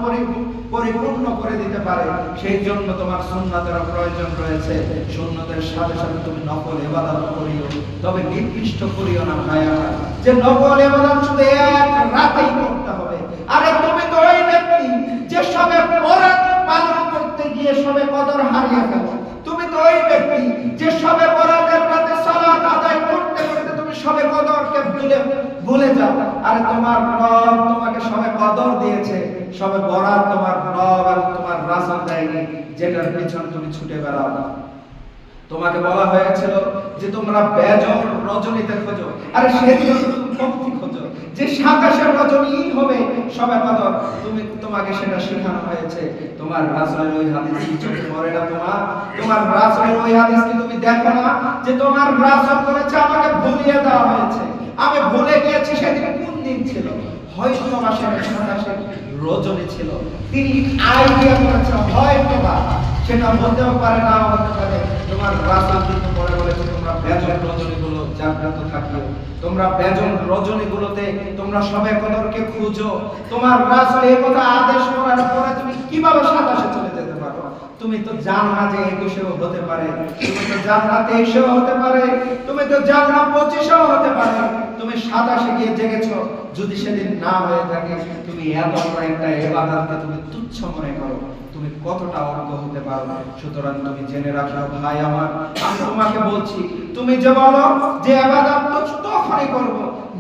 পরিপূর্ণ করে দিতে পারে। সেই জন্য তোমার সুন্নাতের প্রয়োজন রয়েছে। সুন্নতের সাথে সাথে তুমি নফল ইবাদত করিও, তবে নির্দিষ্ট করিও না ভাই আমার যে নফল ইবাদত শুধু এক রাতেই করতে হবে। আরে তুমি তো ওই ব্যক্তি যে সবে বরাত পালন করতে গিয়ে সবে কদর হারিয়ে গেল। তুমি তো ওই ব্যক্তি যে সবে বরাতের রাতে সালাত আদায় করতে করতে তুমি সবে কদরকে ভুলে যাও। আরে তোমার রব তোমাকে সবে কদর দিয়েছে, সবে বরাত তোমার রব এবং তোমার রাসূল দেয়নি, যেটার পিছনে তুমি ছুটে বেড়াও। তোমাকে বলা হয়েছিল যে তোমরা বেজর রজনীতে খোঁজো, আরে সেদিন তুমি কখন খোঁজো যে 27 রজনী হবে সবে কদর। তোমাকে সেটা শেখানো হয়েছে। তোমার রাসূলের ওই হাদিস কি চোখে পড়ে না? তোমার রাসূলের ওই হাদিস কি তুমি দেখো না যে তোমার রাসূল বলেছে আমাকে ভুলিয়ে দেওয়া হয়েছে, আমি ভুলে গিয়েছি সেদিন কোন দিন ছিল। হয়তো মাসের 27 রজনী ছিল, তিনি আইডিয়া করেছে হয়তো বা, সেটা হতেও পারে না হতে পারে। তোমার রাসূল কিন্তু পরে বলেছে তোমরা বেজর রজনীগুলো জাগ্রত থাকিও, তোমরা বেজর রজনীগুলোতে তোমরা সবে কদরকে খুঁজো। তোমার রাসূল এই কথা আদেশ করার পরে তুমি কিভাবে 27 চলে যেতে পারো? তুমি তো জানো না যে 21 হতে পারে, তুমি তো জানো না 23 হতে পারে, তুমি তো জানো না 25 হতে পারে। তুমি 27 গিয়ে জেগেছো, যদি সেদিন না হয়ে থাকে তুমি এত বড় একটা ইবাদতকে তুমি তুচ্ছ মনে করো, তুমি কতটা অজ্ঞ হতে পারো। সুতরাং তুমি জেনে রাখো ভাই আমার, আমি তোমাকে বলছি তুমি যে বলো যে ইবাদত তো তখনই করব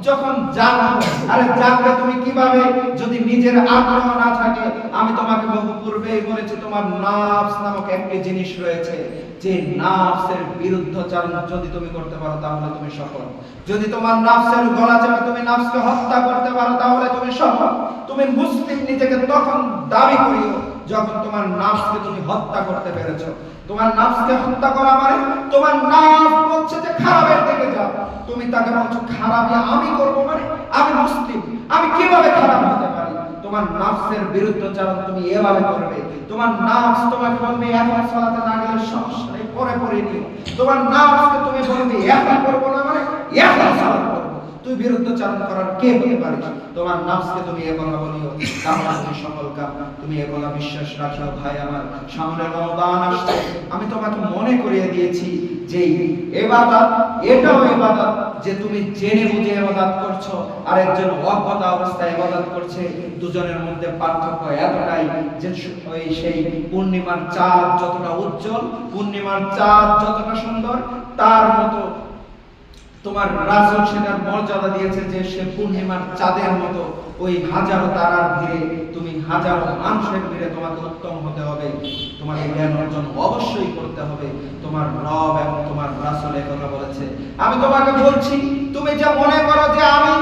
যখন জানবো। আরে জানবে তুমি কিভাবে যদি নিজের আগ্রহ না থাকে? আমি তোমাকে বহু পূর্বেই বলেছি তোমার নাফস নামক একটি জিনিস রয়েছে, যে নাফসের বিরুদ্ধাচরণ যদি তুমি করতে পারো তাহলে তুমি সফল। যদি তোমার নাফসের গলা চেপে তুমি নাফসকে হত্যা করতে পারো তাহলে তুমি সফল। তুমি মুসলিম নিজেকে তখন দাবি করিও যখন তোমার নাফসকে তুমি হত্যা করতে পেরেছো। তোমার নাফসকে হত্যা করা মানে তোমার নাফস বলছে যে খারাপের দিকে যাও, তুমি তাকে বলছো খারাপই আমি করব, মানে আমি মুসলিম, আমি কিভাবে খারাপ হতে পারি? তোমার নাফসের বিরুদ্ধাচরণ তুমি এভাবে করবে। তোমার নাফস তোমাকে বলবে এখন সালাতে না গেলে সমস্যা নেই, পরে পরে নিও। তোমার নাফসকে তুমি বলবে এখন করব না, মানে এখন সালাত করব। তুই বিরুদ্ধাচরণ করার কে হতে পারে? তোমার নাফসকে তুমি এই কথা বলিও, তাহলে তুমি সফল কাম। তুমি এই কথা বিশ্বাস রাখো ভাই আমার। সামনে রমজান আসছে, আমি তোমাকে মনে করিয়ে দিয়েছি যে ইবাদত এটাও ইবাদত যে তুমি জেনে বুঝে ইবাদত করছো, আর একজন অজ্ঞতা অবস্থায় ইবাদত করছে। দুজনের মধ্যে পার্থক্য এতটাই যে ওই সেই পূর্ণিমার চাঁদ যতটা উজ্জ্বল, পূর্ণিমার চাঁদ যতটা সুন্দর, তার মতো তোমার রাসূল সেটার মর্যাদা দিয়েছে যে সে পূর্ণিমার চাঁদের মতো। ওই হাজারো তারার ভিড়ে তুমি হাজারো মানুষের ভিড়ে তোমাকে উত্তম হতে হবে। তোমাকে জ্ঞান অর্জন অবশ্যই করতে হবে। তোমার রব এবং তোমার রাসূল এই কথা বলেছে। আমি তোমাকে বলছি তুমি যে মনে করো যে আমি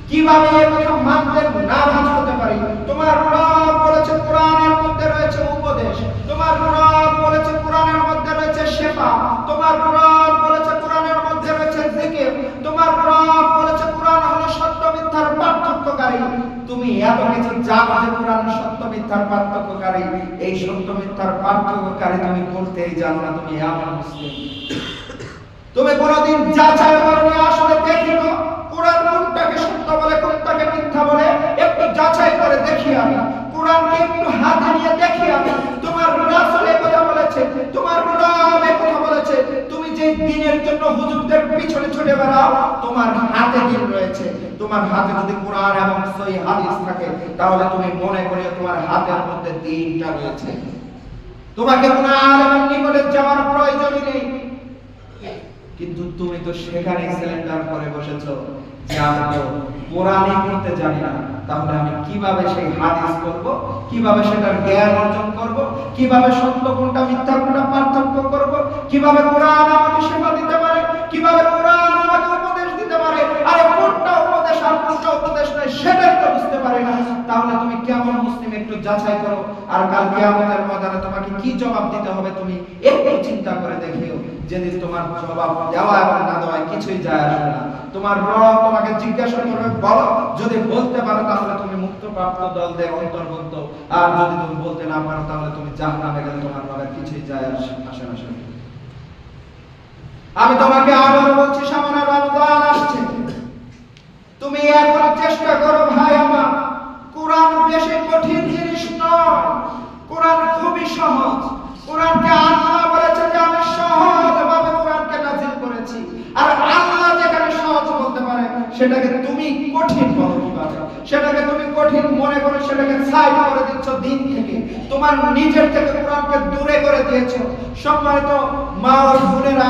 কিভাবে এই কথা মানতে নারাজ হতে পারি, তোমার রব বলেছে কোরআনের মধ্যে রয়েছে উপদেশ, তোমার রব বলেছে কোরআনের মধ্যে রয়েছে শিফা, তোমার রব বলেছে কোরআনের মধ্যে রয়েছে জিকির, তোমার রব বলেছে কোরআন হলো সত্য মিথ্যার পার্থক্যকারী। তুমি এত কিছু জানো যে কোরআন সত্য মিথ্যার পার্থক্যকারী, এই সত্য মিথ্যার পার্থক্যকারী তুমি করতেই জানো না, তুমি এমন মুসলিম। তুমি কোনদিন যাচাই করনি আসলে দেখিও কোরআন কোনটাকে সত্য বলে কোনটাকে মিথ্যা বলে, একটু যাচাই করে দেখি আমি কোরআনকে একটু হাতে নিয়ে দেখি আমি। তোমার রাসূল এই কথা বলেছে, তোমার রব এই কথা বলেছে। তুমি যে দিনের জন্য হুজুরদের পিছনে ছুটে বেড়াও, তোমার হাতে দিন রয়েছে। তোমার হাতে যদি কোরআন এবং সহিহ হাদিস থাকে তাহলে তুমি মনে করিও তোমার হাতের মধ্যে দিনটা রয়েছে। তোমাকে কোন আলেমের নিকটে যাওয়ার প্রয়োজন নেই। কিন্তু তুমি তো সেখানে সিলিন্ডার করে বসেছো যে আমি তো কোরআনই পড়তে জানি না, তাহলে আমি কিভাবে সেই হাদিস করব, কিভাবে সেটার জ্ঞান অর্জন করব, কিভাবে সত্য কোনটা মিথ্যা কোনটা পার্থক্য করব, কিভাবে কোরআন আমাকে শিক্ষা দিতে পারে, কিভাবে কোরআন আমাকে উপদেশ দিতে পারে। আরে কোনটা উপদেশ আর কোনটা উপদেশ নয় সেটাই তো বুঝতে পারি না, তাহলে তুমি কেমন মুসলিম একটু যাচাই করো। আর কাল কিয়ামতের ময়দানে তোমাকে কি জবাব দিতে হবে তুমি একটু চিন্তা করে দেখিও। যেদিন তোমার জবাব দেওয়া এবং না দেওয়া কিছুই যায় আসবে না। তোমার রব তোমাকে জিজ্ঞাসা করবে, বলো, যদি বলতে পারো তাহলে তুমি মুক্তপ্রাপ্ত দলদের অন্তর্ভুক্ত, আর যদি তুমি বলতে না পারো তাহলে তুমি জাহান্নামে গেলে তোমার রবের কিছুই যায় আসে না। আমি তোমাকে আবার বলছি সামনে রমজান আসছে, তুমি এখন চেষ্টা করো ভাই আমার, কোরআন বেশি কঠিন জিনিস নয়। সহজ। কোরআনকে আল্লাহ বলেছে যে আমি সহজভাবে কোরআনকে নাযিল করেছি। আর আল্লাহ যেখানে সহজ বলতে পারে সেটাকে তুমি কঠিন বলো কিভাবে? সেটাকে তুমি কঠিন মনে করে সেটাকে সাইড করে দিচ্ছ দিন থেকে, তোমার নিজের থেকে কোরআনকে দূরে করে দিয়েছো। সম্মানিত মা ও বোনেরা,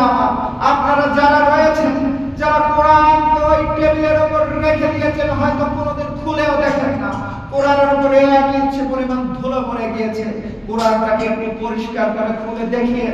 আপনারা যারা রয়েছেন, যারা কোরআনকে ওই টেবিলের উপর রেখে দিয়েছেন, হয়তো কোনোদিন খুলেও দেখেন না, কোরআনের উপরে এক ইঞ্চি পরিমাণ ধুলো পড়ে গিয়েছে, কোরআনটাকে একটু পরিষ্কার করে খুলে দেখিয়ে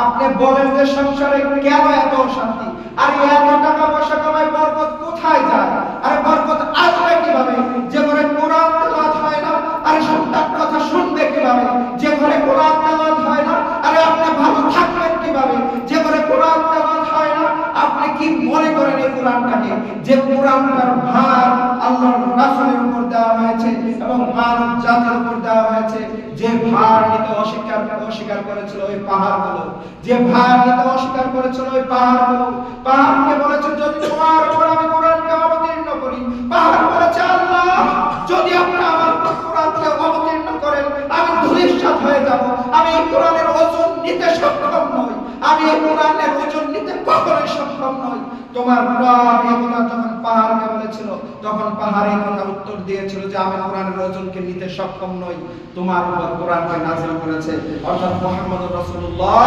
আপনি বলেন যে সংসারে কেন এত অশান্তি? আর এত টাকা পয়সা কামায় বরকত কোথায় যায়? আরে বরকত আসবে কিভাবে? যে ঘরে কোরআন তেলাওয়াত হয় না, আরে সন্তান কথা শুনবে কিভাবে? যে ঘরে কোরআন তেলাওয়াত হয় না, আরে আপনি ভালো থাকবেন কিভাবে? যে ঘরে কোরআন তেলাওয়াত হয় না, আপনি কি মনে করেন এই কোরআনটাকে, যে কোরআনটার ভার আল্লাহর রাসূলের উপর দেওয়া হয়েছে এবং মানব জাতির উপর দেওয়া হয়েছে, যে ভার নিতে অস্বীকার করেছিল ওই পাহাড়গুলো, যে ভার নিতে অস্বীকার করেছিল ওই পাহাড়গুলো, পাহাড়কে বলেছে যদি তোমার উপর আমি কোরআনকে অবতীর্ণ করি, পাহাড় বলেছে আল্লাহ যদি আপনি আমার উপর কোরআনকে অবতীর্ণ করেন আমি ধূলিসাৎ হয়ে যাব, আমি এই কোরআনের ওজন নিতে সক্ষম নই, আমি এই কোরআনের ওজন নিতে কখনোই সক্ষম নই। তোমার রব এই কথা যখন পাহাড়কে বলেছিল, তখন পাহাড় এই কথা উত্তর দিয়েছিল যে আমি কোরআনের ওজনকে নিতে সক্ষম নই, তোমার উপর কোরআনকে নাযিল করেছে, অর্থাৎ মুহাম্মদুর রাসূলুল্লাহ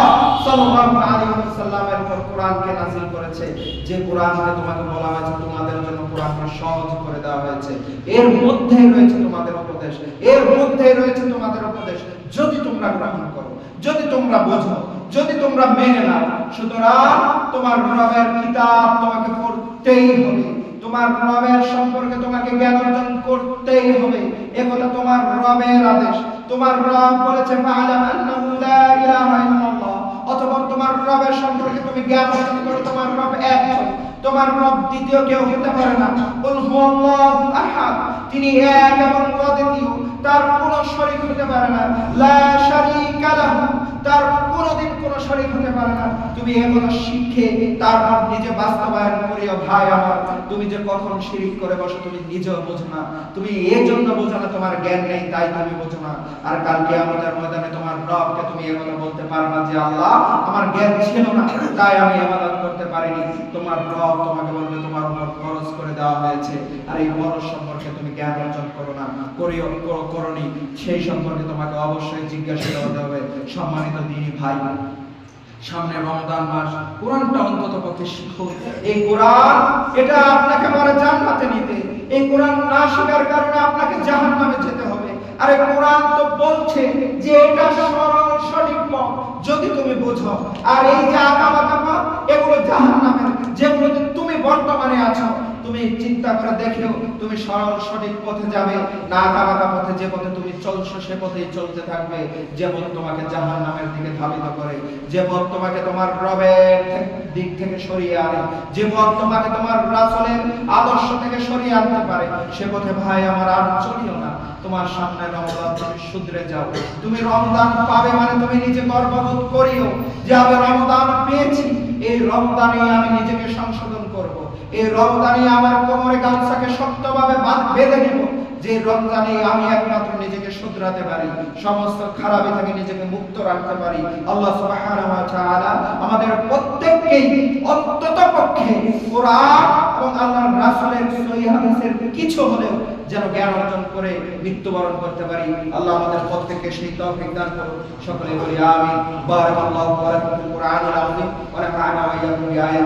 সাল্লাল্লাহু আলাইহি ওয়াসাল্লামের উপর কোরআনকে নাযিল করেছে, যে কোরআনকে তোমাকে বলা হয়েছে তোমাদের জন্য কোরআনকে সহজ করে দেওয়া হয়েছে, এর মধ্যেই রয়েছে তোমাদের উপদেশ, এর মধ্যেই রয়েছে তোমাদের উপদেশ, যদি তোমরা গ্রহণ করো, যদি তোমরা বোঝো, যদি তোমরা মেনে নাও, সুতরাং তোমার রবের কিতাব তোমাকে পড়তেই হবে, তোমার রবের সম্পর্কে তোমাকে জ্ঞান অর্জন করতেই হবে, একথা তোমার রবের আদেশ। তোমার রব বলেছে ফাআলাম আন্নাহু লা ইলাহা ইল্লাল্লাহ, অথবা তোমার রবের সম্পর্কে তুমি জ্ঞান অর্জন করো, তোমার রব একজন, তোমার রব দ্বিতীয় কেউ হতে পারে না। কুল হুয়াল্লাহু আহাদ, তিনি এক এবং অদ্বিতীয়, তার কোনো শরীক হতে পারে না, লা শারীকা লাহু, তার কোনোদিন কোনো শরীক হতে পারে না। তুমি এই কথা শিখে তারপর নিজে বাস্তবায়ন করিও ভাই আমার, তুমি যে কখন শিরক করে বসো তুমি নিজেও বোঝো না, তুমি এই জন্য বোঝো না তোমার জ্ঞান নেই তাই তুমি বোঝো না, আর কাল কিয়ামতের ময়দানে তোমার রবকে তুমি এই কথা বলতে পারবে না যে আল্লাহ আমার জ্ঞান ছিল না তাই আমি ইবাদত করতে পারিনি। তোমার রব তোমাকে বলবে তোমার উপর ফরজ করে দেওয়া হয়েছে, আর এই ফরজ সম্পর্কে তুমি জ্ঞান অর্জন করো না, করনি, সেই সম্পর্কে তোমাকে অবশ্যই জিজ্ঞাসা করতে হবে। সম্মানিত দিনী ভাই, সামনে রমজান মাস, কোরআনটা অন্তত পক্ষে শিখো। এই কোরআন এটা আপনাকে বলে জান্নাতে নিতে, এই কোরআন না শেখার কারণে আপনাকে জাহান্নামে যেতে হবে। আরে কোরআন তো বলছে যে এটা সরল সঠিক পথ যদি তুমি বুঝো, আর এই যে আঁকাবাঁকা পথ এগুলো জাহান্নামের, যেগুলোতে তুমি বর্তমানে আছো, তুমি চিন্তা করে দেখো তুমি সরল সঠিক পথে যাবে না আঁকাবাঁকা পথে, যে পথে তুমি চলছো সে পথেই চলতে থাকবে, যে পথ তোমাকে জাহান্নামের দিকে ধাবিত করে, যে পথ তোমাকে তোমার রবের দিক থেকে সরিয়ে আনে, যে পথ তোমাকে তোমার রাসূলের আদর্শ থেকে সরিয়ে আনতে পারে, সে পথে ভাই আমার আর চলিও না। তোমার সামনে রমজান, তুমি শুধরে যাও, তুমি রমজান পাবে মানে তুমি নিজে গর্ববোধ করিও যে আমি রমজান পেয়েছি, এই রমজানে আমি নিজেকে সংশোধন করব, এই রমজানে আমার কোমরে গামছাকে শক্তভাবে বেঁধে নেব, যে রমজানে আমি একমাত্র নিজেকে শুধরাতে পারি, সমস্ত খারাপি থেকে নিজেকে মুক্ত রাখতে পারি। আল্লাহ সুবহানাহু ওয়া তাআলা আমাদের প্রত্যেককেই অন্ততপক্ষে কোরআন এবং আল্লাহর রাসূলের সহিহ হাদিসের কিছু হলেও যেন জ্ঞান অর্জন করে মৃত্যুবরণ করতে পারি। আল্লাহ আমাদের প্রত্যেককে সেই তৌফিক দান করুন। সকলে বলি আমিন। বারাকাল্লাহু ফিল কুরআনিল আযীম ওয়া নাফা'না ওয়া ইয়্যাকুম বিআয়াতিহি।